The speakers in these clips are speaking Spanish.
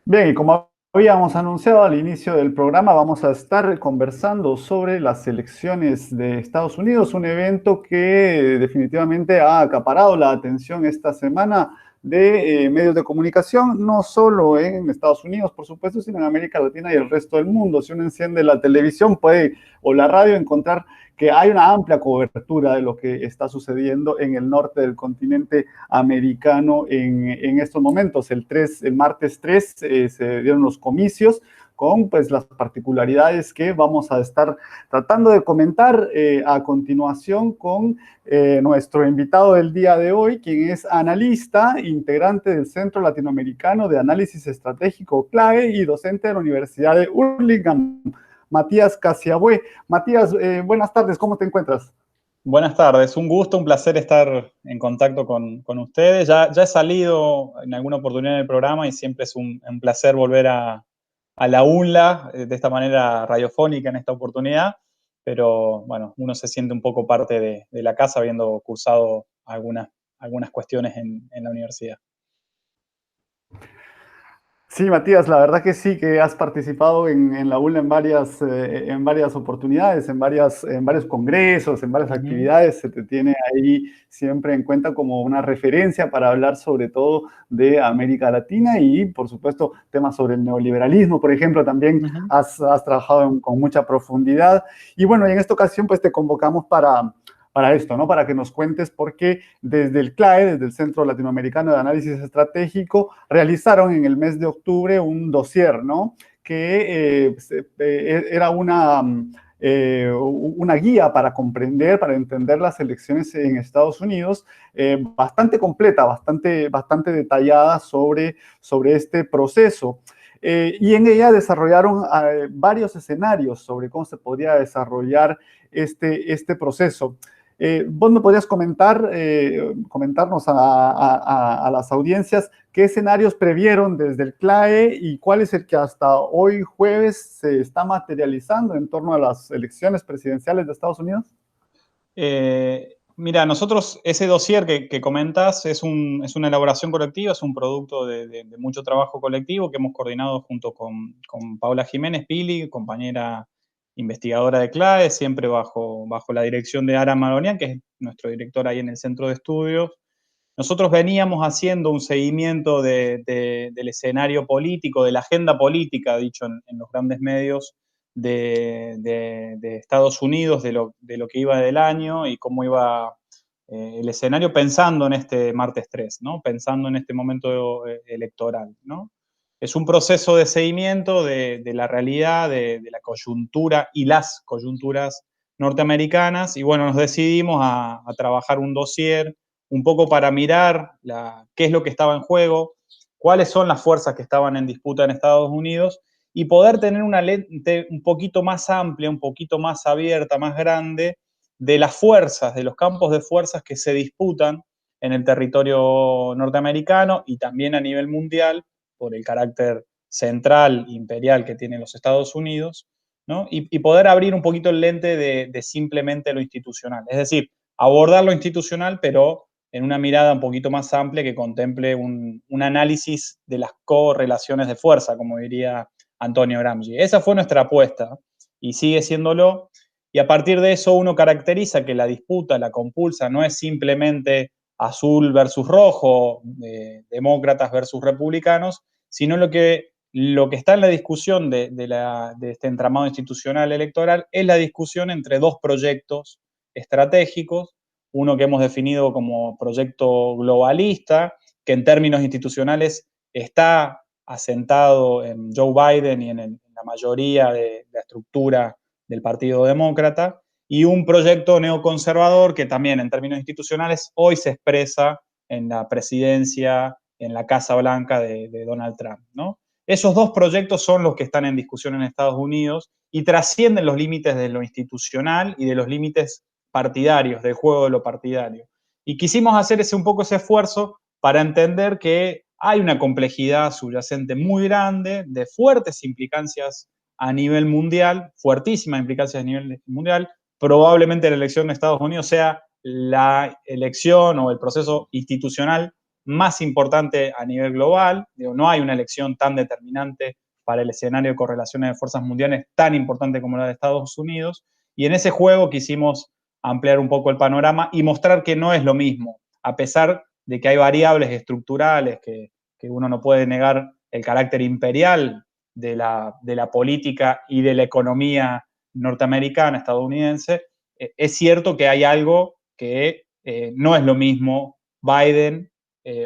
Bien, y como habíamos anunciado al inicio del programa, vamos a estar conversando sobre las elecciones de Estados Unidos, un evento que definitivamente ha acaparado la atención esta semana de medios de comunicación, no solo en Estados Unidos, por supuesto, sino en América Latina y el resto del mundo. Si uno enciende la televisión o la radio, encontrar que hay una amplia cobertura de lo que está sucediendo en el norte del continente americano en estos momentos. El martes 3 se dieron los comicios con pues las particularidades que vamos a estar tratando de comentar a continuación con nuestro invitado del día de hoy, quien es analista, integrante del Centro Latinoamericano de Análisis Estratégico CLAE y docente de la Universidad de Hurlingham, Matías Casiabue. Matías, buenas tardes, ¿cómo te encuentras? Buenas tardes, un gusto, un placer estar en contacto con ustedes. Ya he salido en alguna oportunidad en el programa y siempre es un placer volver a la UNLA de esta manera radiofónica en esta oportunidad, pero bueno, uno se siente un poco parte de la casa habiendo cursado algunas cuestiones en la universidad. Sí, Matías, la verdad que sí, que has participado en la ULA en varias oportunidades, en varios congresos, en varias Ujú. actividades. Se te tiene ahí siempre en cuenta como una referencia para hablar sobre todo de América Latina y, por supuesto, temas sobre el neoliberalismo, por ejemplo, también Ujú. has trabajado con mucha profundidad. Y bueno, y en esta ocasión pues te convocamos para esto, ¿no? Para que nos cuentes por qué desde el CLAE, desde el Centro Latinoamericano de Análisis Estratégico, realizaron en el mes de octubre un dossier, ¿no? Que era una guía para comprender, para entender las elecciones en Estados Unidos, bastante completa, bastante detallada sobre este proceso. Y en ella desarrollaron varios escenarios sobre cómo se podría desarrollar este proceso. Vos me podrías comentarnos a las audiencias qué escenarios previeron desde el CLAE y cuál es el que hasta hoy jueves se está materializando en torno a las elecciones presidenciales de Estados Unidos. Mira, nosotros ese dossier que comentas es una elaboración colectiva, es un producto de mucho trabajo colectivo que hemos coordinado junto con Paula Jiménez Pili, compañera investigadora de CLAE, siempre bajo la dirección de Ara Maronian, que es nuestro director ahí en el centro de estudios. Nosotros veníamos haciendo un seguimiento del escenario político, de la agenda política, dicho en los grandes medios, de Estados Unidos, de lo que iba del año y cómo iba el escenario pensando en este martes 3, ¿no? Pensando en este momento electoral, ¿no? Es un proceso de seguimiento de la realidad, de la coyuntura y las coyunturas norteamericanas y bueno, nos decidimos a trabajar un dossier un poco para mirar qué es lo que estaba en juego, cuáles son las fuerzas que estaban en disputa en Estados Unidos y poder tener una lente un poquito más amplia, un poquito más abierta, más grande, de las fuerzas, de los campos de fuerzas que se disputan en el territorio norteamericano y también a nivel mundial por el carácter central, imperial que tienen los Estados Unidos, ¿no? Y poder abrir un poquito el lente de simplemente lo institucional. Es decir, abordar lo institucional, pero en una mirada un poquito más amplia que contemple un análisis de las correlaciones de fuerza, como diría Antonio Gramsci. Esa fue nuestra apuesta y sigue siéndolo. Y a partir de eso uno caracteriza que la disputa, la compulsa, no es simplemente azul versus rojo, demócratas versus republicanos, sino lo que está en la discusión de este entramado institucional electoral es la discusión entre dos proyectos estratégicos, uno que hemos definido como proyecto globalista, que en términos institucionales está asentado en Joe Biden y en la mayoría de la estructura del Partido Demócrata, y un proyecto neoconservador que también en términos institucionales hoy se expresa en la presidencia, en la Casa Blanca de Donald Trump, ¿no? Esos dos proyectos son los que están en discusión en Estados Unidos y trascienden los límites de lo institucional y de los límites partidarios, del juego de lo partidario. Y quisimos hacer un poco ese esfuerzo para entender que hay una complejidad subyacente muy grande, de fuertes implicancias a nivel mundial, fuertísimas implicancias a nivel mundial. Probablemente la elección de Estados Unidos sea la elección o el proceso institucional más importante a nivel global. Digo, no hay una elección tan determinante para el escenario de correlaciones de fuerzas mundiales tan importante como la de Estados Unidos. Y en ese juego quisimos ampliar un poco el panorama y mostrar que no es lo mismo, a pesar de que hay variables estructurales que uno no puede negar el carácter imperial de la política y de la economía norteamericana, estadounidense. Es cierto que hay algo que no es lo mismo Biden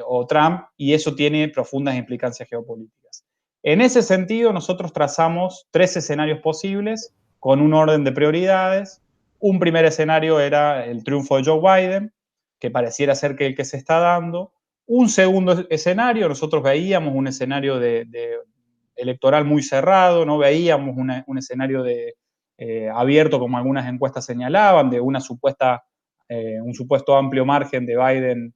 o Trump, y eso tiene profundas implicancias geopolíticas. En ese sentido, nosotros trazamos 3 escenarios posibles con un orden de prioridades. Un primer escenario era el triunfo de Joe Biden, que pareciera ser que el que se está dando. Un segundo escenario, nosotros veíamos un escenario electoral muy cerrado, no veíamos un escenario abierto, como algunas encuestas señalaban, de un supuesto amplio margen de Biden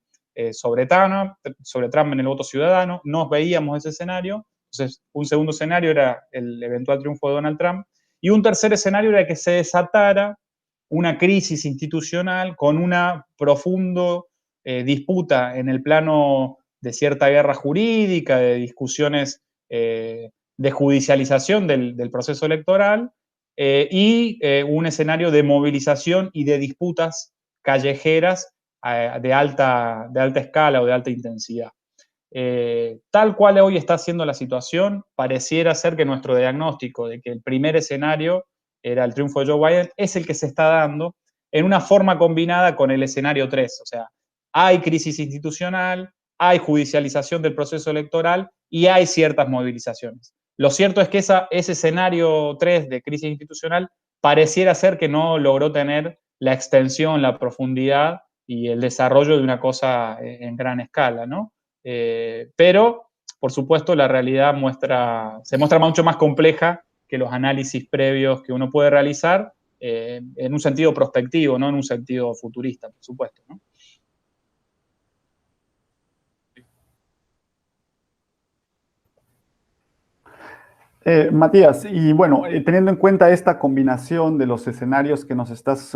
sobre Trump en el voto ciudadano. No veíamos ese escenario. Entonces, un segundo escenario era el eventual triunfo de Donald Trump. Y un tercer escenario era que se desatara una crisis institucional con una profunda disputa en el plano de cierta guerra jurídica, de discusiones de judicialización del proceso electoral, y un escenario de movilización y de disputas callejeras de alta escala o de alta intensidad. Tal cual hoy está siendo la situación, pareciera ser que nuestro diagnóstico de que el primer escenario era el triunfo de Joe Biden es el que se está dando en una forma combinada con el escenario 3. O sea, hay crisis institucional, hay judicialización del proceso electoral y hay ciertas movilizaciones. Lo cierto es que ese escenario 3 de crisis institucional pareciera ser que no logró tener la extensión, la profundidad y el desarrollo de una cosa en gran escala, ¿no? Pero, por supuesto, la realidad se muestra mucho más compleja que los análisis previos que uno puede realizar, en un sentido prospectivo, no en un sentido futurista, por supuesto, ¿no? Matías, y bueno, teniendo en cuenta esta combinación de los escenarios que nos estás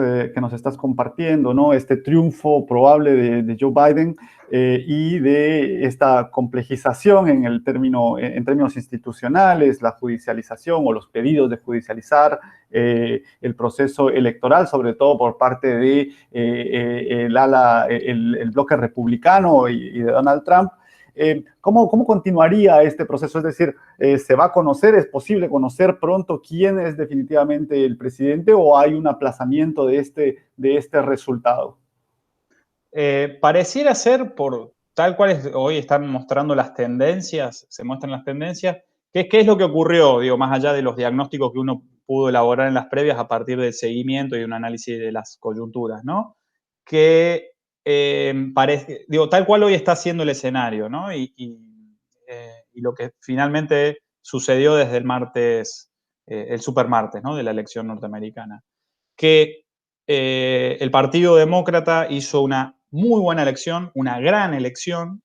compartiendo, ¿no? Este triunfo probable de Joe Biden y de esta complejización en términos institucionales, la judicialización o los pedidos de judicializar el proceso electoral, sobre todo por parte de el bloque republicano y de Donald Trump. ¿Cómo continuaría este proceso? Es decir, ¿se va a conocer? ¿Es posible conocer pronto quién es definitivamente el presidente o hay un aplazamiento de este resultado? Pareciera ser, por tal cual hoy están mostrando las tendencias, se muestran las tendencias, ¿qué es lo que ocurrió, digo, más allá de los diagnósticos que uno pudo elaborar en las previas a partir del seguimiento y un análisis de las coyunturas, ¿no? Que digo, tal cual hoy está siendo el escenario, ¿no? Y lo que finalmente sucedió desde el martes, el supermartes, ¿no? De la elección norteamericana. Que el Partido Demócrata hizo una muy buena elección, una gran elección,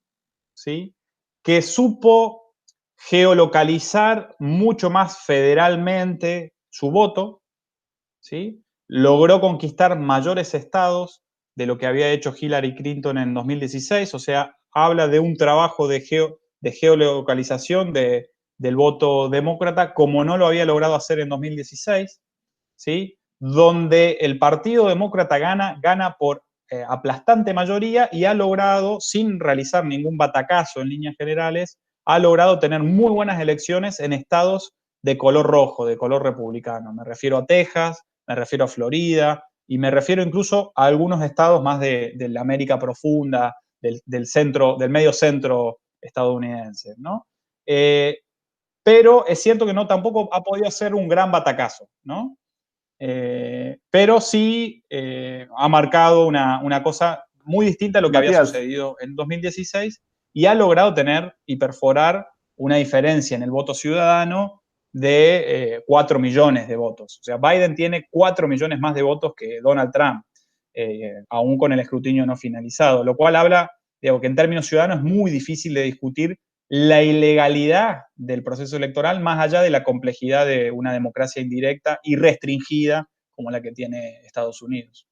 ¿sí? Que supo geolocalizar mucho más federalmente su voto, ¿sí? Logró conquistar mayores estados de lo que había hecho Hillary Clinton en 2016, o sea, habla de un trabajo de geolocalización del voto demócrata como no lo había logrado hacer en 2016, ¿sí? Donde el Partido Demócrata gana por aplastante mayoría y ha logrado, sin realizar ningún batacazo en líneas generales, ha logrado tener muy buenas elecciones en estados de color rojo, de color republicano. Me refiero a Texas, me refiero a Florida y me refiero incluso a algunos estados más de la América profunda, del centro, del medio centro estadounidense, ¿no? Pero es cierto que no tampoco ha podido ser un gran batacazo, ¿no? Pero sí ha marcado una cosa muy distinta a lo que había Matías, sucedido en 2016 y ha logrado tener y perforar una diferencia en el voto ciudadano de 4 millones de votos. O sea, Biden tiene 4 millones más de votos que Donald Trump, aún con el escrutinio no finalizado, lo cual habla, digo, que en términos ciudadanos es muy difícil de discutir la ilegalidad del proceso electoral más allá de la complejidad de una democracia indirecta y restringida como la que tiene Estados Unidos.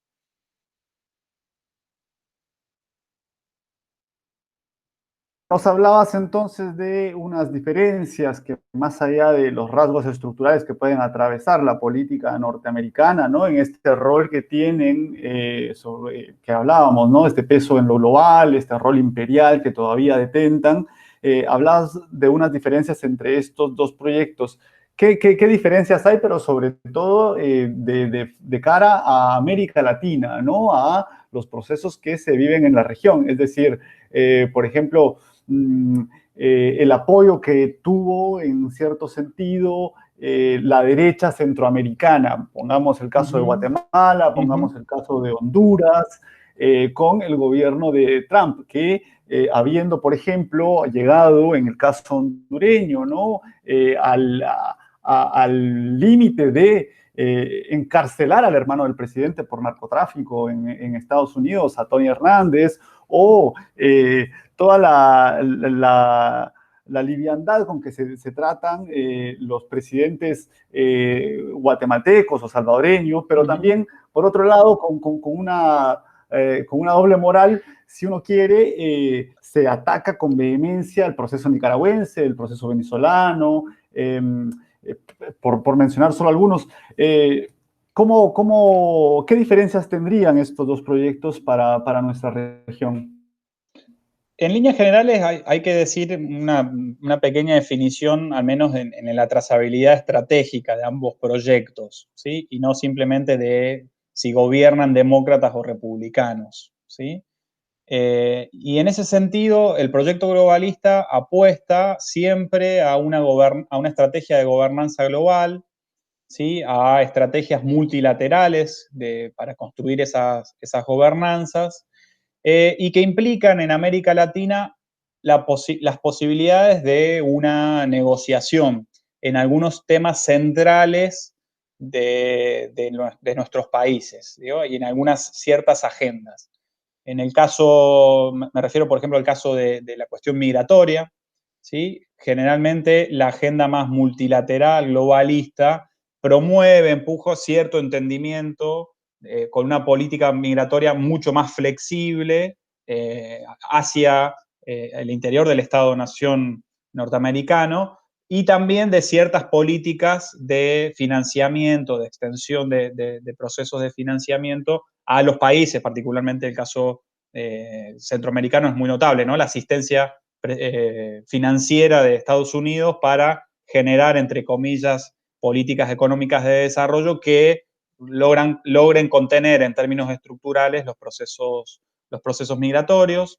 Nos hablabas entonces de unas diferencias que más allá de los rasgos estructurales que pueden atravesar la política norteamericana, ¿no? En este rol que tienen, que hablábamos, ¿no? Este peso en lo global, este rol imperial que todavía detentan. Hablabas de unas diferencias entre estos dos proyectos. ¿Qué diferencias hay, pero sobre todo de cara a América Latina, ¿no? A los procesos que se viven en la región. Es decir, por ejemplo, el apoyo que tuvo en cierto sentido la derecha centroamericana. Pongamos el caso de Guatemala, pongamos el caso de Honduras, con el gobierno de Trump, que habiendo, por ejemplo, llegado en el caso hondureño, ¿no? Al límite de encarcelar al hermano del presidente por narcotráfico en Estados Unidos, a Tony Hernández, o toda la liviandad con que se tratan los presidentes guatemaltecos o salvadoreños, pero también, por otro lado, con una doble moral, si uno quiere, se ataca con vehemencia el proceso nicaragüense, el proceso venezolano, por mencionar solo algunos. ¿Qué diferencias tendrían estos dos proyectos para nuestra región? En líneas generales hay que decir una pequeña definición, al menos en la trazabilidad estratégica de ambos proyectos, ¿sí? Y no simplemente de si gobiernan demócratas o republicanos, ¿sí? Y en ese sentido, el proyecto globalista apuesta siempre a una estrategia de gobernanza global, ¿sí? A estrategias multilaterales para construir esas gobernanzas, y que implican en América Latina las posibilidades de una negociación en algunos temas centrales de nuestros países, ¿digo? Y en algunas ciertas agendas. En el caso, me refiero por ejemplo al caso de la cuestión migratoria, ¿sí? Generalmente la agenda más multilateral, globalista, promueve, empuja cierto entendimiento con una política migratoria mucho más flexible hacia el interior del Estado-nación norteamericano, y también de ciertas políticas de financiamiento, de extensión de procesos de financiamiento a los países, particularmente el caso centroamericano es muy notable, ¿no? La asistencia financiera de Estados Unidos para generar, entre comillas, políticas económicas de desarrollo que logren contener en términos estructurales los procesos migratorios.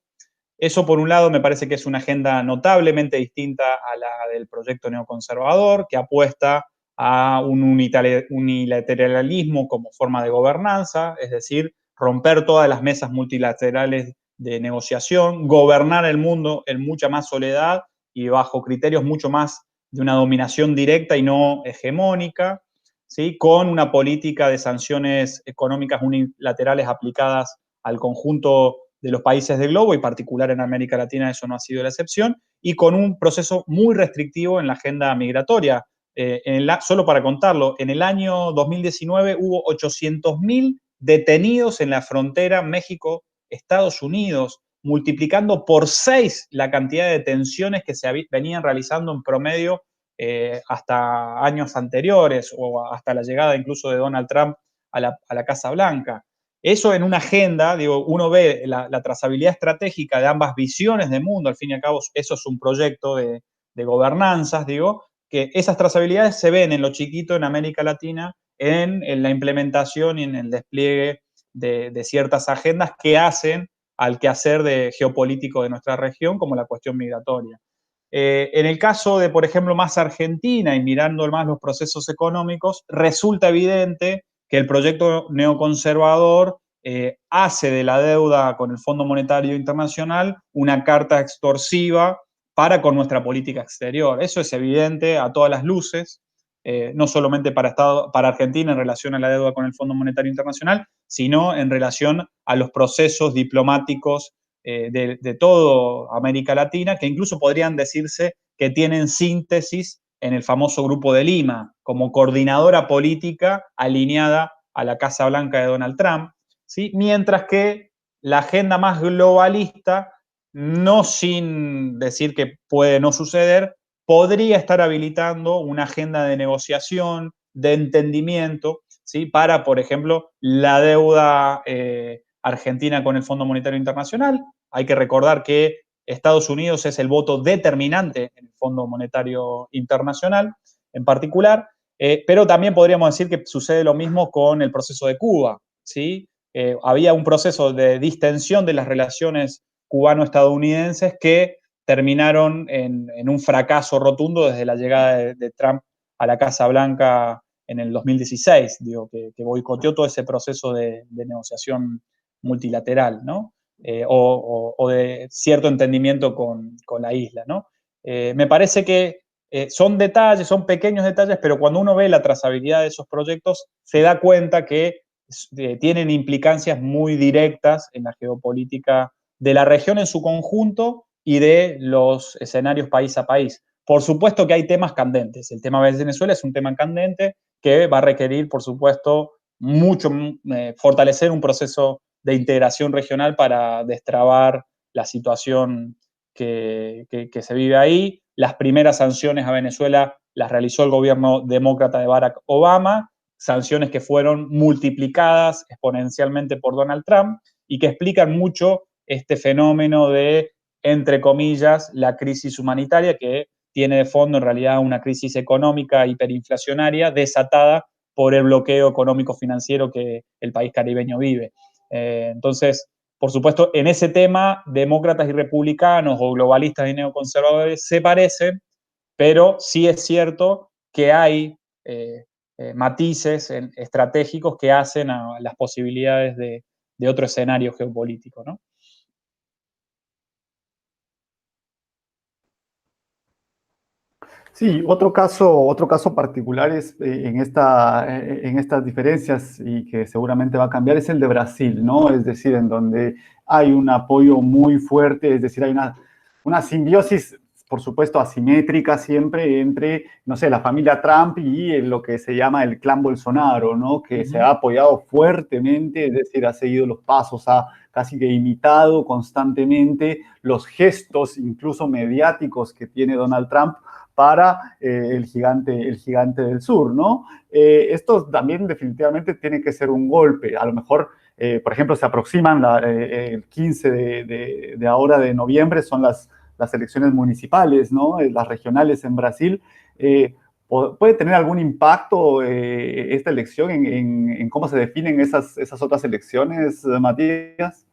Eso, por un lado, me parece que es una agenda notablemente distinta a la del proyecto neoconservador, que apuesta a un unilateralismo como forma de gobernanza, es decir, romper todas las mesas multilaterales de negociación, gobernar el mundo en mucha más soledad y bajo criterios mucho más de una dominación directa y no hegemónica, ¿sí? Con una política de sanciones económicas unilaterales aplicadas al conjunto de los países del globo, y particular en América Latina eso no ha sido la excepción, y con un proceso muy restrictivo en la agenda migratoria. Solo para contarlo, en el año 2019 hubo 800.000 detenidos en la frontera México-Estados Unidos, multiplicando por 6 la cantidad de detenciones que se venían realizando en promedio hasta años anteriores o hasta la llegada incluso de Donald Trump a la Casa Blanca. Eso en una agenda, digo, uno ve la trazabilidad estratégica de ambas visiones de mundo, al fin y al cabo eso es un proyecto de gobernanzas, digo, que esas trazabilidades se ven en lo chiquito en América Latina, en la implementación y en el despliegue de ciertas agendas que hacen al quehacer geopolítico de nuestra región, como la cuestión migratoria. En el caso de, por ejemplo, más Argentina y mirando más los procesos económicos, resulta evidente que el proyecto neoconservador hace de la deuda con el Fondo Monetario Internacional una carta extorsiva para con nuestra política exterior. Eso es evidente a todas las luces, no solamente para Argentina en relación a la deuda con el Fondo Monetario Internacional, sino en relación a los procesos diplomáticos de toda América Latina, que incluso podrían decirse que tienen síntesis en el famoso Grupo de Lima, como coordinadora política alineada a la Casa Blanca de Donald Trump, ¿sí? Mientras que la agenda más globalista no sin decir que puede no suceder, podría estar habilitando una agenda de negociación, de entendimiento, ¿sí? Para, por ejemplo, la deuda argentina con el Fondo Monetario Internacional. Hay que recordar que Estados Unidos es el voto determinante en el Fondo Monetario Internacional en particular, pero también podríamos decir que sucede lo mismo con el proceso de Cuba, ¿sí? Había un proceso de distensión de las relaciones cubano-estadounidenses que terminaron en un fracaso rotundo desde la llegada de Trump a la Casa Blanca en el 2016, digo, que boicoteó todo ese proceso de negociación multilateral, ¿no? O de cierto entendimiento con la isla, ¿no? Me parece que son detalles, son pequeños detalles, pero cuando uno ve la trazabilidad de esos proyectos, se da cuenta que tienen implicancias muy directas en la geopolítica de la región en su conjunto y de los escenarios país a país. Por supuesto que hay temas candentes. El tema de Venezuela es un tema candente que va a requerir, por supuesto, mucho fortalecer un proceso de integración regional para destrabar la situación que se vive ahí. Las primeras sanciones a Venezuela las realizó el gobierno demócrata de Barack Obama, sanciones que fueron multiplicadas exponencialmente por Donald Trump y que explican mucho este fenómeno de, entre comillas, la crisis humanitaria que tiene de fondo en realidad una crisis económica hiperinflacionaria desatada por el bloqueo económico financiero que el país caribeño vive. Entonces, por supuesto, en ese tema, demócratas y republicanos o globalistas y neoconservadores se parecen, pero sí es cierto que hay matices estratégicos que hacen a las posibilidades de otro escenario geopolítico, ¿no? Sí, otro caso particular es en estas diferencias y que seguramente va a cambiar es el de Brasil, ¿no? Es decir, en donde hay un apoyo muy fuerte, es decir, hay una simbiosis, por supuesto, asimétrica siempre entre, no sé, la familia Trump y lo que se llama el clan Bolsonaro, ¿no? Que se ha apoyado fuertemente, es decir, ha seguido los pasos, ha casi que imitado constantemente los gestos, incluso mediáticos, que tiene Donald Trump para el gigante del sur, ¿no? Esto también definitivamente tiene que ser un golpe. A lo mejor, por ejemplo, se aproximan el 15 de ahora de noviembre, son las elecciones municipales, ¿no? Las regionales en Brasil. ¿Puede tener algún impacto esta elección en cómo se definen esas otras elecciones, Matías?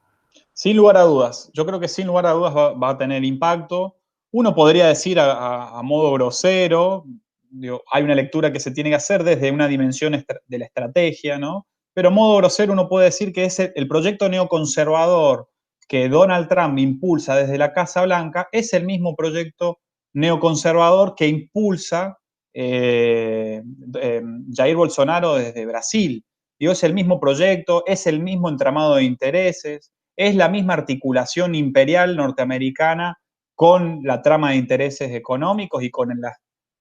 Sin lugar a dudas, yo creo que sin lugar a dudas va a tener impacto. Uno podría decir a modo grosero, digo, hay una lectura que se tiene que hacer desde una dimensión de la estrategia, ¿no? Pero a modo grosero uno puede decir que es el proyecto neoconservador que Donald Trump impulsa desde la Casa Blanca es el mismo proyecto neoconservador que impulsa eh, Jair Bolsonaro desde Brasil. Digo, es el mismo proyecto, es el mismo entramado de intereses, es la misma articulación imperial norteamericana con la trama de intereses económicos y con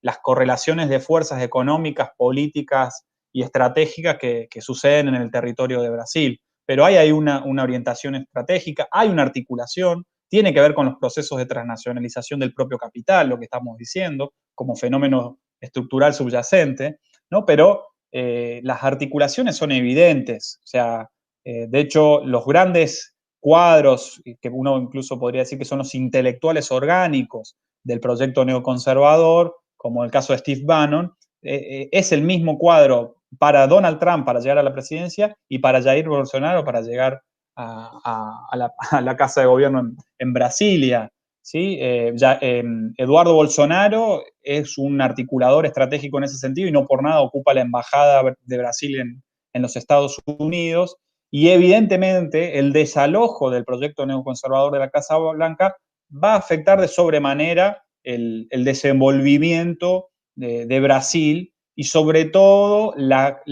las correlaciones de fuerzas económicas, políticas y estratégicas que suceden en el territorio de Brasil. Pero hay una orientación estratégica, hay una articulación, tiene que ver con los procesos de transnacionalización del propio capital, lo que estamos diciendo, como fenómeno estructural subyacente, ¿no? Pero las articulaciones son evidentes, o sea, de hecho, los grandes cuadros, que uno incluso podría decir que son los intelectuales orgánicos del proyecto neoconservador, como el caso de Steve Bannon, es el mismo cuadro para Donald Trump para llegar a la presidencia y para Jair Bolsonaro para llegar a la casa de gobierno en Brasilia. ¿Sí? Eduardo Bolsonaro es un articulador estratégico en ese sentido y no por nada ocupa la embajada de Brasil en los Estados Unidos. Y evidentemente el desalojo del proyecto neoconservador de la Casa Blanca va a afectar de sobremanera el desenvolvimiento de Brasil y sobre todo la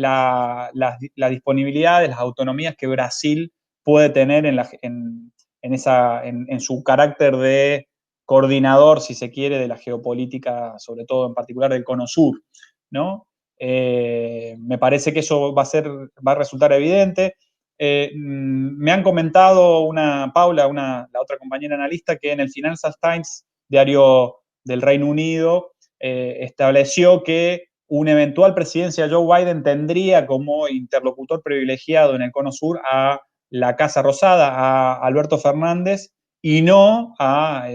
disponibilidad de las autonomías que Brasil puede tener en su carácter de coordinador, si se quiere, de la geopolítica, sobre todo en particular del Cono Sur, ¿no? Me parece que eso va a resultar evidente. Me han comentado Paula, la otra compañera analista, que en el Financial Times, diario del Reino Unido, estableció que una eventual presidencia de Joe Biden tendría como interlocutor privilegiado en el Cono Sur a la Casa Rosada, a Alberto Fernández, y no a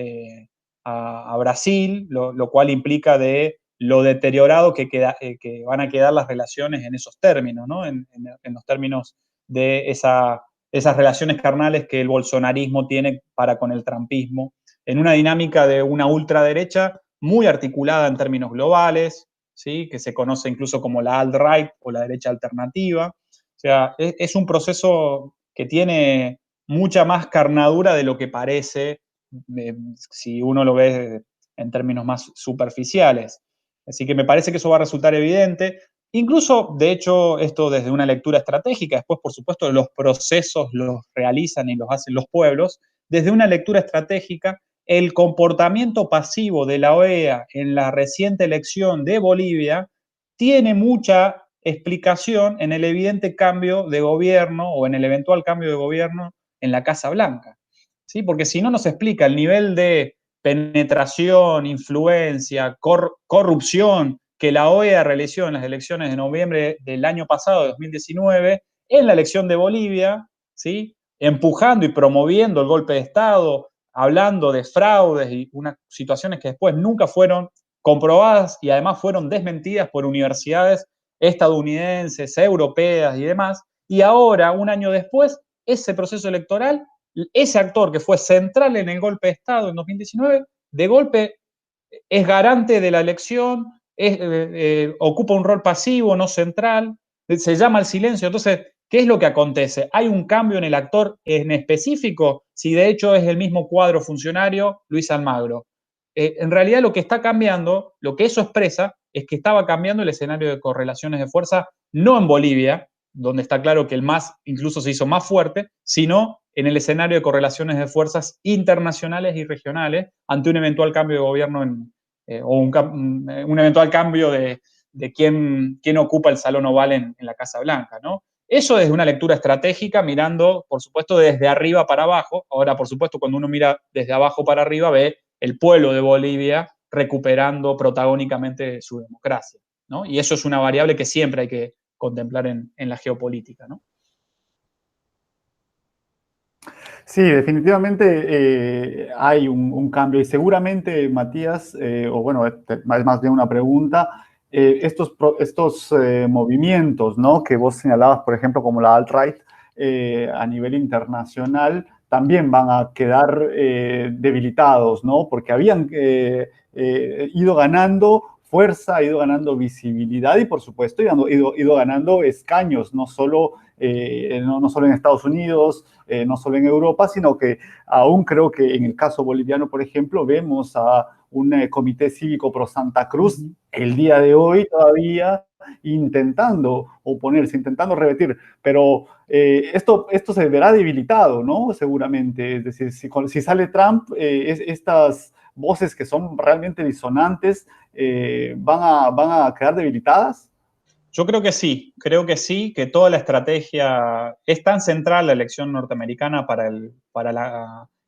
Brasil, lo cual implica de lo deteriorado que van a quedar las relaciones en esos términos, ¿no? En los términos de esas relaciones carnales que el bolsonarismo tiene para con el trumpismo, en una dinámica de una ultraderecha muy articulada en términos globales, ¿sí? Que se conoce incluso como la alt-right o la derecha alternativa. O sea, es un proceso que tiene mucha más carnadura de lo que parece si uno lo ve en términos más superficiales. Así que me parece que eso va a resultar evidente. Incluso, de hecho, esto desde una lectura estratégica, después, por supuesto, los procesos los realizan y los hacen los pueblos, desde una lectura estratégica, el comportamiento pasivo de la OEA en la reciente elección de Bolivia tiene mucha explicación en el evidente cambio de gobierno o en el eventual cambio de gobierno en la Casa Blanca. ¿Sí? Porque si no nos explica el nivel de penetración, influencia, corrupción que la OEA realizó en las elecciones de noviembre del año pasado, de 2019, en la elección de Bolivia, ¿sí? Empujando y promoviendo el golpe de Estado, hablando de fraudes y unas situaciones que después nunca fueron comprobadas y además fueron desmentidas por universidades estadounidenses, europeas y demás. Y ahora, un año después, ese proceso electoral, ese actor que fue central en el golpe de Estado en 2019, de golpe es garante de la elección, ocupa un rol pasivo, no central, se llama al silencio. Entonces, ¿qué es lo que acontece? ¿Hay un cambio en el actor en específico? Si de hecho es el mismo cuadro funcionario, Luis Almagro. En realidad lo que está cambiando, lo que eso expresa, es que estaba cambiando el escenario de correlaciones de fuerza, no en Bolivia, donde está claro que el MAS incluso se hizo más fuerte, sino en el escenario de correlaciones de fuerzas internacionales y regionales ante un eventual cambio de gobierno o un eventual cambio de quién ocupa el Salón Oval en la Casa Blanca, ¿no? Eso es una lectura estratégica mirando, por supuesto, desde arriba para abajo. Ahora, por supuesto, cuando uno mira desde abajo para arriba, ve el pueblo de Bolivia recuperando protagónicamente su democracia, ¿no? Y eso es una variable que siempre hay que contemplar en la geopolítica, ¿no? Sí, definitivamente hay un cambio y seguramente, Matías, o bueno, es más bien una pregunta, estos movimientos, ¿no? Que vos señalabas, por ejemplo, como la alt-right, a nivel internacional, también van a quedar debilitados, ¿no? Porque habían ido ganando fuerza, ido ganando visibilidad y, por supuesto, ido ganando escaños, no solo en Estados Unidos, no solo en Europa, sino que aún creo que en el caso boliviano, por ejemplo, vemos a un comité cívico pro Santa Cruz el día de hoy todavía intentando oponerse, intentando revertir, pero esto se verá debilitado, ¿no? Seguramente, es decir, si sale Trump, estas voces que son realmente disonantes van a quedar debilitadas. Yo creo que sí, que toda la estrategia es tan central la elección norteamericana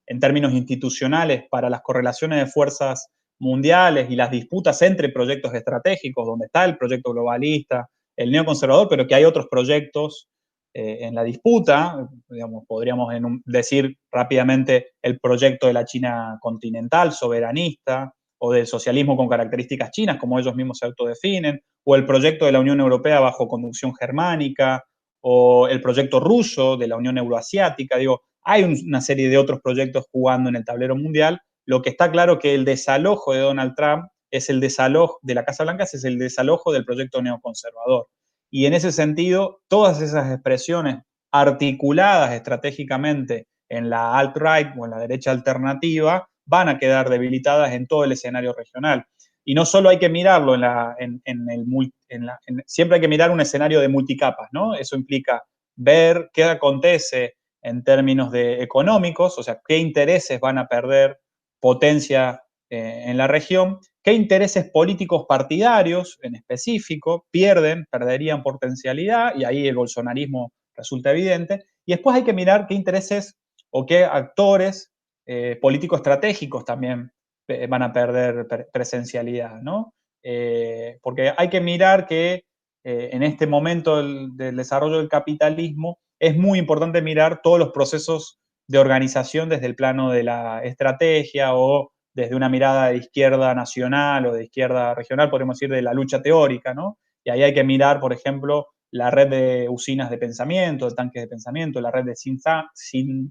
en términos institucionales, para las correlaciones de fuerzas mundiales y las disputas entre proyectos estratégicos, donde está el proyecto globalista, el neoconservador, pero que hay otros proyectos en la disputa, digamos, podríamos decir rápidamente el proyecto de la China continental, soberanista, o del socialismo con características chinas, como ellos mismos se autodefinen, o el proyecto de la Unión Europea bajo conducción germánica, o el proyecto ruso de la Unión Euroasiática. Digo, hay una serie de otros proyectos jugando en el tablero mundial. Lo que está claro que el desalojo de Donald Trump es el desalojo de la Casa Blanca, es el desalojo del proyecto neoconservador. Y en ese sentido, todas esas expresiones articuladas estratégicamente en la alt-right o en la derecha alternativa van a quedar debilitadas en todo el escenario regional. Y no solo hay que mirarlo siempre hay que mirar un escenario de multicapas, ¿no? Eso implica ver qué acontece en términos económicos, o sea, qué intereses van a perder potencia en la región, qué intereses políticos partidarios en específico perderían potencialidad, y ahí el bolsonarismo resulta evidente, Y después hay que mirar qué intereses o qué actores políticos estratégicos también van a perder presencialidad, ¿no? Porque hay que mirar que en este momento del desarrollo del capitalismo es muy importante mirar todos los procesos de organización desde el plano de la estrategia o desde una mirada de izquierda nacional o de izquierda regional, podemos decir, de la lucha teórica, ¿no? Y ahí hay que mirar, por ejemplo, la red de usinas de pensamiento, de tanques de pensamiento, la red de think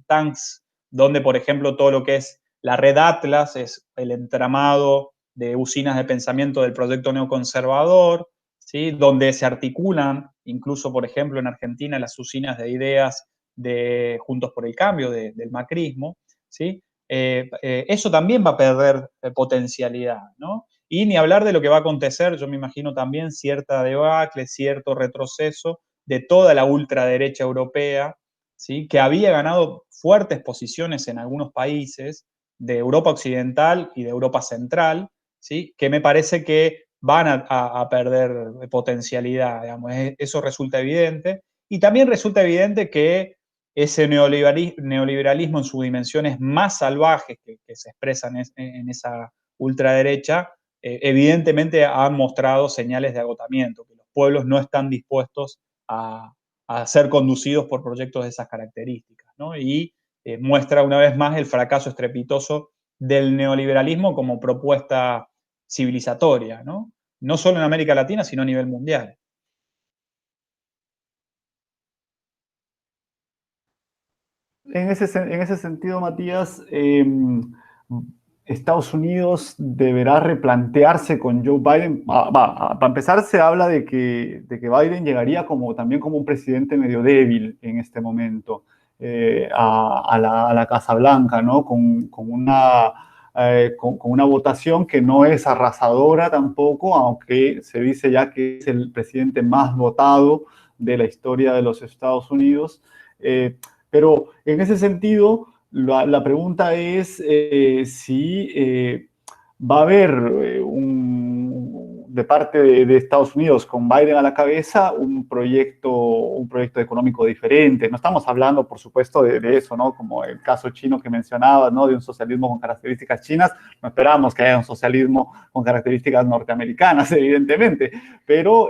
tanks, donde, por ejemplo, todo lo que es la red Atlas es el entramado de usinas de pensamiento del proyecto neoconservador, ¿sí? Donde se articulan, incluso, por ejemplo, en Argentina, las usinas de ideas de Juntos por el Cambio, del macrismo, ¿sí? Eso también va a perder potencialidad, ¿no? Y ni hablar de lo que va a acontecer, yo me imagino también cierta debacle, cierto retroceso de toda la ultraderecha europea, ¿sí? Que había ganado fuertes posiciones en algunos países de Europa Occidental y de Europa Central, ¿sí? Que me parece que van a perder potencialidad, digamos, eso resulta evidente. Y también resulta evidente que ese neoliberalismo en sus dimensiones más salvajes que se expresan en esa ultraderecha, evidentemente han mostrado señales de agotamiento, que los pueblos no están dispuestos a ser conducidos por proyectos de esas características, ¿no? Y muestra una vez más el fracaso estrepitoso del neoliberalismo como propuesta civilizatoria, ¿no? No solo en América Latina, sino a nivel mundial. En ese sentido, Matías, Estados Unidos deberá replantearse con Joe Biden. Para empezar, se habla de que Biden llegaría como, también como un presidente medio débil en este momento a la Casa Blanca, ¿no? Con una votación que no es arrasadora tampoco, aunque se dice ya que es el presidente más votado de la historia de los Estados Unidos. Pero en ese sentido, la pregunta es si va a haber de parte de Estados Unidos, con Biden a la cabeza, un proyecto económico diferente. No estamos hablando, por supuesto, de eso, ¿no? Como el caso chino que mencionabas, ¿no? De un socialismo con características chinas. No esperamos que haya un socialismo con características norteamericanas, evidentemente, pero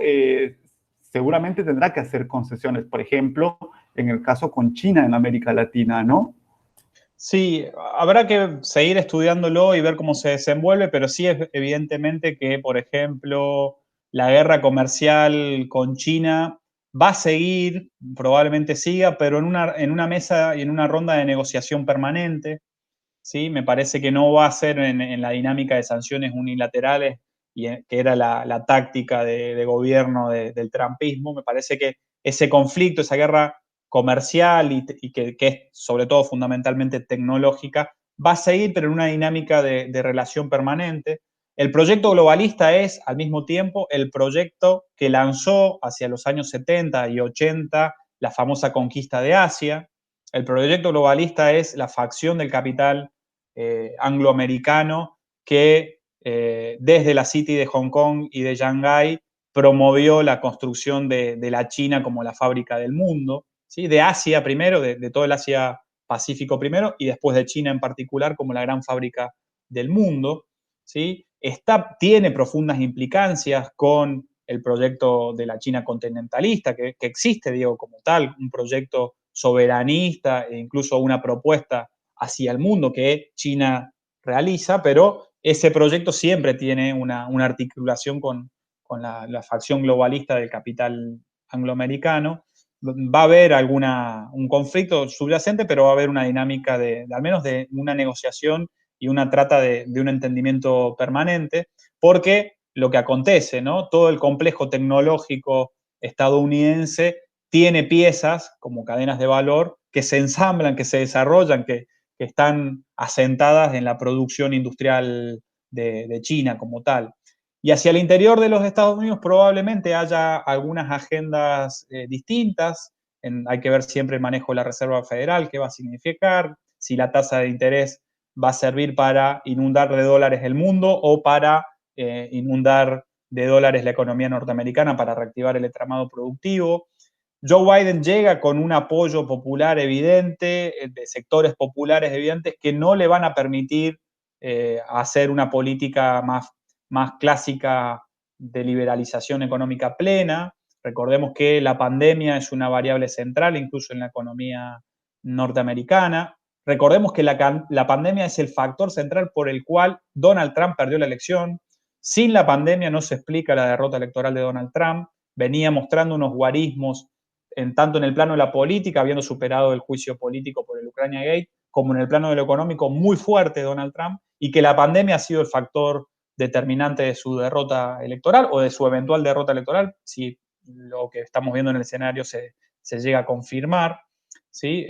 seguramente tendrá que hacer concesiones. Por ejemplo, en el caso con China en América Latina, ¿no? Sí, habrá que seguir estudiándolo y ver cómo se desenvuelve, pero sí es evidentemente que, por ejemplo, la guerra comercial con China va a seguir, probablemente siga, pero en una mesa y en una ronda de negociación permanente, ¿sí? Me parece que no va a ser en la dinámica de sanciones unilaterales, que era la táctica de gobierno del trumpismo. Me parece que ese conflicto, esa guerra comercial y que es sobre todo fundamentalmente tecnológica, va a seguir, pero en una dinámica de relación permanente. El proyecto globalista es, al mismo tiempo, el proyecto que lanzó hacia los años 70 y 80 la famosa conquista de Asia. El proyecto globalista es la facción del capital angloamericano que desde la City de Hong Kong y de Shanghái promovió la construcción de la China como la fábrica del mundo, ¿sí? De Asia primero, de todo el Asia Pacífico primero, y después de China en particular como la gran fábrica del mundo, ¿sí? Tiene profundas implicancias con el proyecto de la China continentalista, que existe, digo, como tal, un proyecto soberanista e incluso una propuesta hacia el mundo que China realiza, pero ese proyecto siempre tiene una articulación con la facción globalista del capital angloamericano. Va a haber un conflicto subyacente, pero va a haber una dinámica al menos de una negociación y una trata de un entendimiento permanente, porque lo que acontece, ¿no? Todo el complejo tecnológico estadounidense tiene piezas como cadenas de valor que se ensamblan, que se desarrollan, que están asentadas en la producción industrial de China como tal. Y hacia el interior de los Estados Unidos probablemente haya algunas agendas distintas. Hay que ver siempre el manejo de la Reserva Federal, qué va a significar, si la tasa de interés va a servir para inundar de dólares el mundo o para inundar de dólares la economía norteamericana para reactivar el entramado productivo. Joe Biden llega con un apoyo popular evidente, de sectores populares evidentes, que no le van a permitir hacer una política más clásica de liberalización económica plena. Recordemos que la pandemia es una variable central, incluso en la economía norteamericana. Recordemos que la pandemia es el factor central por el cual Donald Trump perdió la elección. Sin la pandemia no se explica la derrota electoral de Donald Trump. Venía mostrando unos guarismos tanto en el plano de la política, habiendo superado el juicio político por el Ucrania Gate, como en el plano de lo económico muy fuerte Donald Trump, y que la pandemia ha sido el factor determinante de su derrota electoral o de su eventual derrota electoral, si lo que estamos viendo en el escenario se llega a confirmar. ¿Sí?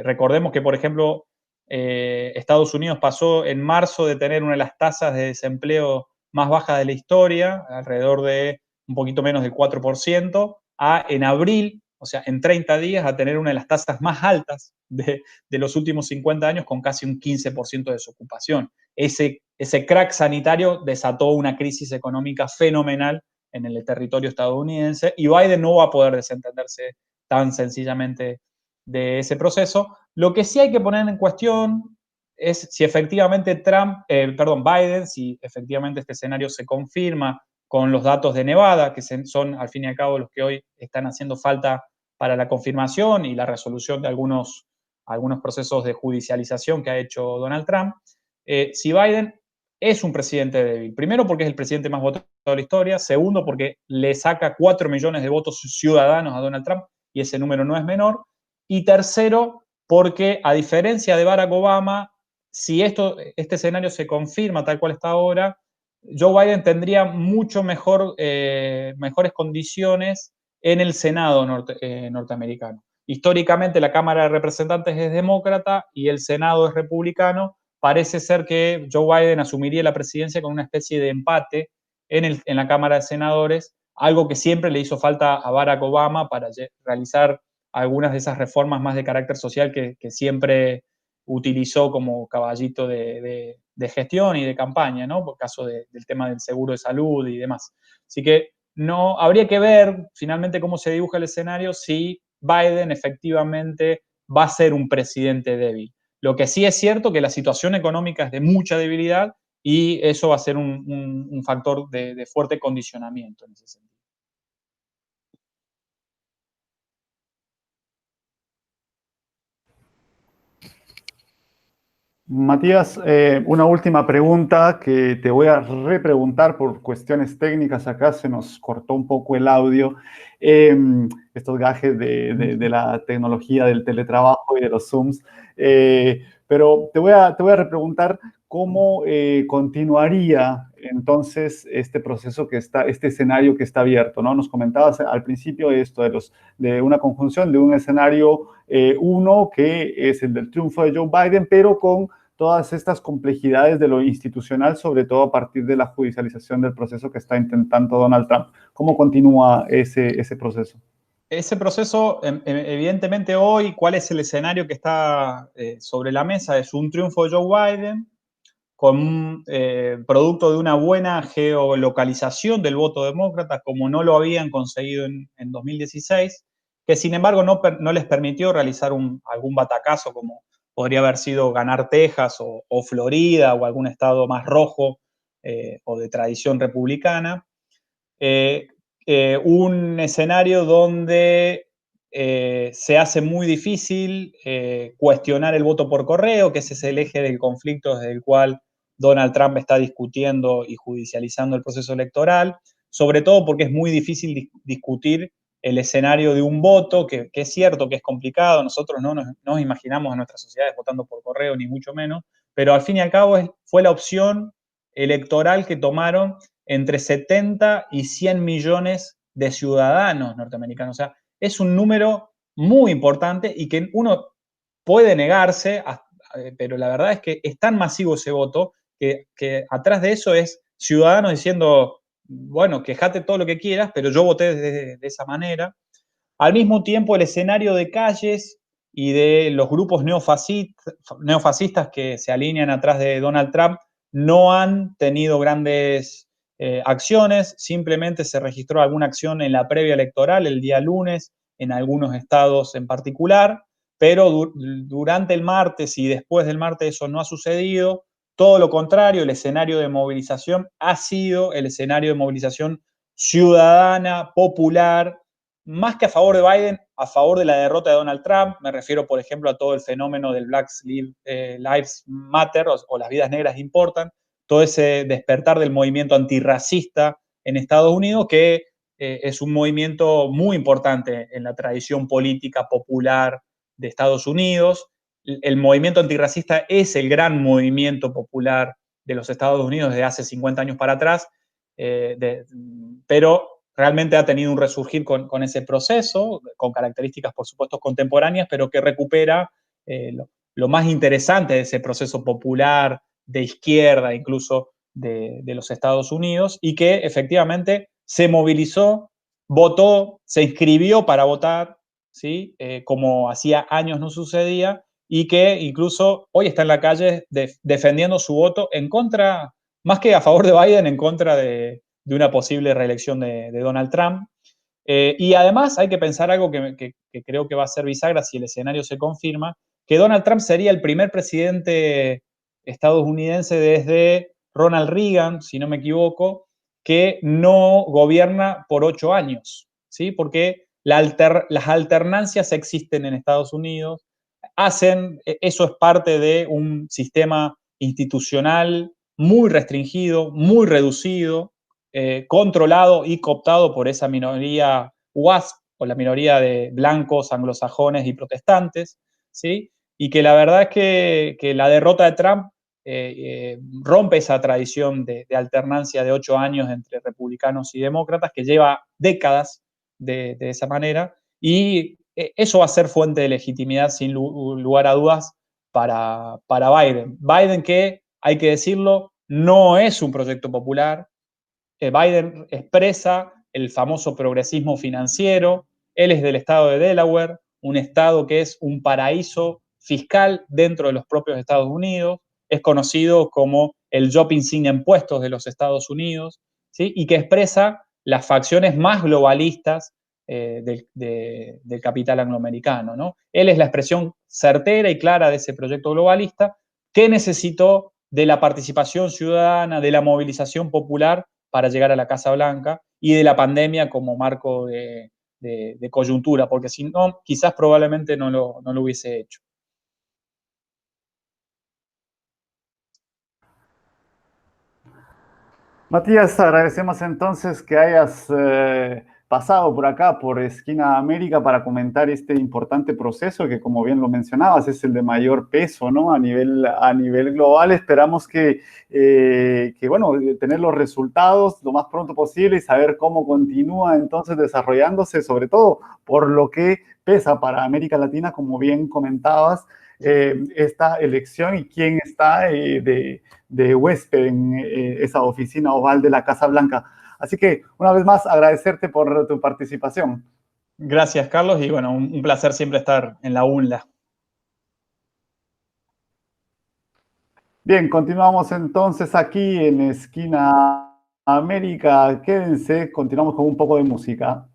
Recordemos que, por ejemplo, Estados Unidos pasó en marzo de tener una de las tasas de desempleo más bajas de la historia, alrededor de un poquito menos del 4%, a en abril, o sea, en 30 días, a tener una de las tasas más altas de los últimos 50 años, con casi un 15% de desocupación. Ese crack sanitario desató una crisis económica fenomenal en el territorio estadounidense, y Biden no va a poder desentenderse tan sencillamente de ese proceso. Lo que sí hay que poner en cuestión es si efectivamente Biden, si efectivamente este escenario se confirma con los datos de Nevada, que son al fin y al cabo los que hoy están haciendo falta para la confirmación y la resolución de algunos procesos de judicialización que ha hecho Donald Trump. Si Biden es un presidente débil, primero porque es el presidente más votado de la historia, segundo porque le saca 4 millones de votos ciudadanos a Donald Trump, y ese número no es menor, y tercero porque, a diferencia de Barack Obama, si este escenario se confirma tal cual está ahora, Joe Biden tendría mucho mejores condiciones en el Senado norteamericano. Históricamente la Cámara de Representantes es demócrata y el Senado es republicano. Parece ser que Joe Biden asumiría la presidencia con una especie de empate en la Cámara de Senadores, algo que siempre le hizo falta a Barack Obama para realizar algunas de esas reformas más de carácter social que siempre utilizó como caballito de gestión y de campaña, ¿no? Por caso del tema del seguro de salud y demás. Así que no habría que ver finalmente cómo se dibuja el escenario si Biden efectivamente va a ser un presidente débil. Lo que sí es cierto que la situación económica es de mucha debilidad y eso va a ser un factor de fuerte condicionamiento en ese sentido. Matías, una última pregunta que te voy a repreguntar por cuestiones técnicas. Acá se nos cortó un poco el audio. Estos gajes de la tecnología del teletrabajo y de los Zooms. Pero te voy a repreguntar cómo continuaría entonces este proceso este escenario que está abierto, ¿no? Nos comentabas al principio esto de una conjunción de un escenario uno, que es el del triunfo de Joe Biden, pero con todas estas complejidades de lo institucional, sobre todo a partir de la judicialización del proceso que está intentando Donald Trump. ¿Cómo continúa ese proceso? Ese proceso, evidentemente hoy, ¿cuál es el escenario que está sobre la mesa? Es un triunfo de Joe Biden con producto de una buena geolocalización del voto demócrata, como no lo habían conseguido en 2016, que sin embargo no les permitió realizar algún batacazo como podría haber sido ganar Texas o Florida o algún estado más rojo o de tradición republicana. Un escenario donde se hace muy difícil cuestionar el voto por correo, que ese es el eje del conflicto desde el cual Donald Trump está discutiendo y judicializando el proceso electoral, sobre todo porque es muy difícil discutir el escenario de un voto, que es cierto que es complicado, nosotros no nos imaginamos en nuestras sociedades votando por correo, ni mucho menos, pero al fin y al cabo fue la opción electoral que tomaron entre 70 y 100 millones de ciudadanos norteamericanos. O sea, es un número muy importante y que uno puede negarse, pero la verdad es que es tan masivo ese voto que atrás de eso es ciudadanos diciendo, bueno, quejate todo lo que quieras, pero yo voté de esa manera. Al mismo tiempo, el escenario de calles y de los grupos neofascistas que se alinean atrás de Donald Trump no han tenido grandes acciones, simplemente se registró alguna acción en la previa electoral el día lunes en algunos estados en particular, pero durante el martes y después del martes eso no ha sucedido. Todo lo contrario, el escenario de movilización ha sido el escenario de movilización ciudadana, popular, más que a favor de Biden, a favor de la derrota de Donald Trump. Me refiero, por ejemplo, a todo el fenómeno del Black Lives Matter o las vidas negras importan, todo ese despertar del movimiento antirracista en Estados Unidos, que es un movimiento muy importante en la tradición política popular de Estados Unidos. El movimiento antirracista es el gran movimiento popular de los Estados Unidos desde hace 50 años para atrás, pero realmente ha tenido un resurgir con ese proceso, con características, por supuesto, contemporáneas, pero que recupera lo más interesante de ese proceso popular, de izquierda incluso, de los Estados Unidos, y que efectivamente se movilizó, votó, se inscribió para votar, ¿sí? Como hacía años no sucedía, y que incluso hoy está en la calle defendiendo su voto en contra, más que a favor de Biden, en contra de una posible reelección de Donald Trump. Y además hay que pensar algo que creo que va a ser bisagra si el escenario se confirma, que Donald Trump sería el primer presidente estadounidense desde Ronald Reagan, si no me equivoco, que no gobierna por 8 años, ¿sí? Porque las alternancias existen en Estados Unidos, eso es parte de un sistema institucional muy restringido, muy reducido, controlado y cooptado por esa minoría WASP, o la minoría de blancos, anglosajones y protestantes, ¿sí? Y que la verdad es que la derrota de Trump rompe esa tradición de alternancia de 8 años entre republicanos y demócratas, que lleva décadas de esa manera, y eso va a ser fuente de legitimidad, sin lugar a dudas, para Biden. Biden, que, hay que decirlo, no es un proyecto popular. Biden expresa el famoso progresismo financiero. Él es del estado de Delaware, un estado que es un paraíso fiscal dentro de los propios Estados Unidos. Es conocido como el shopping sin impuestos de los Estados Unidos, ¿sí? Y que expresa las facciones más globalistas del capital angloamericano, ¿no? Él es la expresión certera y clara de ese proyecto globalista que necesitó de la participación ciudadana, de la movilización popular para llegar a la Casa Blanca, y de la pandemia como marco de coyuntura, porque si no, quizás probablemente no lo hubiese hecho. Matías, agradecemos entonces que hayas pasado por acá, por Esquina América, para comentar este importante proceso que, como bien lo mencionabas, es el de mayor peso, ¿no? A nivel global. Esperamos bueno, tener los resultados lo más pronto posible y saber cómo continúa entonces desarrollándose, sobre todo por lo que pesa para América Latina, como bien comentabas, esta elección y quién está de huésped en esa oficina oval de la Casa Blanca. Así que, una vez más, agradecerte por tu participación. Gracias, Carlos, y bueno, un placer siempre estar en la UNLA. Bien, continuamos entonces aquí en Esquina América. Quédense, continuamos con un poco de música.